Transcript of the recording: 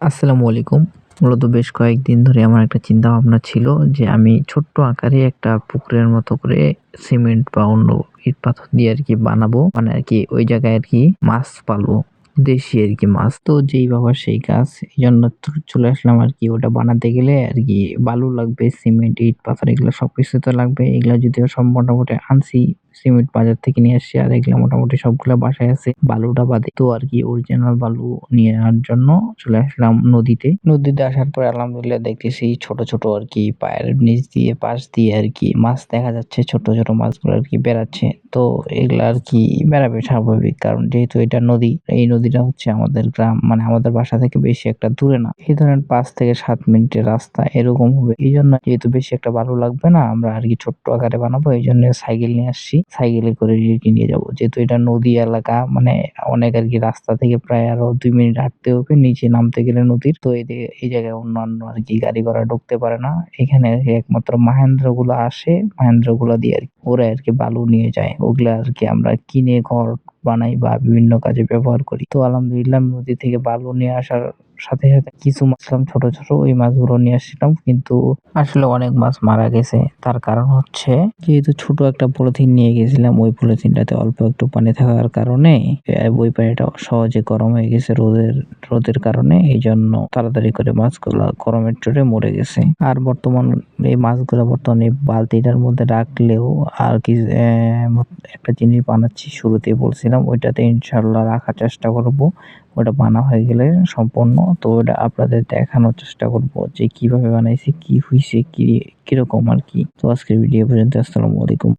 আসসালামু আলাইকুম। মূলত বেশ কয়েকদিন ধরে আমার একটা চিন্তাভাবনা ছিল যে আমি ছোট্ট আকারে একটা পুকুরের মতো করে সিমেন্ট বা অন্য ইট পাথর দিয়ে আরকি বানাবো। মানে আরকি ওই জায়গায় আরকি মাছ পালবো। দেশি আরকি মাছ। তো যেই ভাবা সেই কাজ। এজন্য চলে আসলাম আরকি ওটা বানাতে গেলে আরকি বালু লাগবে, সিমেন্ট, ইট, পাথর এগুলো সবকিছু তো লাগবে। এগুলা যদিও সব মোটামুটি আনছি। সিমেন্ট বাজার থেকে নিয়ে আসছি। আর এগুলা মোটামুটি সবগুলা বাসায় আছে। বালুটা বাদে। তো আরকি অরিজিনাল বালু নিয়ে আনার জন্য চলে আসলাম নদীতে। নদীতে আসার পরে আলহামদুলিল্লাহ দেখতেছি ছোট, ছোট আরকি পায়ের নিচ দিয়ে পাশ দিয়ে আরকি মাছ দেখা যাচ্ছে। ছোট, ছোট মাছগুলো আরকি বেড়াচ্ছে। তো এগুলা আরকি বেড়াবে স্বাভাবিক। কারণ যেহেতু এটা নদী, এই নদীটা হচ্ছে আমাদের গ্রাম মানে আমাদের বাসা থেকে বেশি একটা দূরে না। এই ধরেন ৫ থেকে ৭ মিনিটের রাস্তা এরকম হবে। এইজন্য যেহেতু বেশি একটা ভালো লাগবে না, আমরা আরকি ছোট্ট আকারে বানাবো। এইজন্য সাইকেল নিয়ে আসছি। সাইকেলে করে আরকি নিয়ে যাবো। যেহেতু এটা নদী এলাকা মানে অনেক আরকি রাস্তা থেকে প্রায় আরো ২ মিনিট হাঁটতে হবে নিচে নামতে গেলে নদীর। তো এই জায়গায় অন্যান্য আরকি গাড়ি ঘোড়া ঢুকতে পারে না। এখানে একমাত্র মাহেন্দ্র গুলো আসে। মাহেন্দ্র গুলো দিয়ে আরকি ওরা আরকি বালু নিয়ে যায়। ওগুলা আরকি আমরা কিনে ঘর বানাই বা বিভিন্ন কাজে ব্যবহার করি। তো আলহামদুলিল্লাহ নদী থেকে বালু নিয়ে আসার সাথে, সাথে কিছু মাছ ছোট, ছোট ওই মাছগুলো নিয়ে আসছিলাম। কিন্তু আসলে অনেক মাছ মারা গেছে। তার কারণ হচ্ছে যেহেতু ছোট একটা পলিথিন নিয়ে গেছিলাম, ওই পলিথিনটাতে অল্প একটু পানি থাকার কারণে ওই পানিটা সহজে গরম হয়ে গেছে রোদের কারণে। এইজন্য তাড়াতাড়ি করে মাছগুলা গরমের চোটে মরে গেছে। আর এই মাছগুলা বর্তমানে বালতিটার মধ্যে রাখলেও আর কি একটা জিনিস বানাচ্ছি শুরুতেই বলছিলাম ওইটাতে ইনশাআল্লাহ রাখার চেষ্টা করব। ওটা বানা হয়ে গেলে সম্পূর্ণ তো ওটা আপনাদের দেখানোর চেষ্টা করব যে কিভাবে বানাইছি, কি হইছে, কিরকম আরকি। তো আজকের ভিডিও পর্যন্ত। আসসালামু আলাইকুম।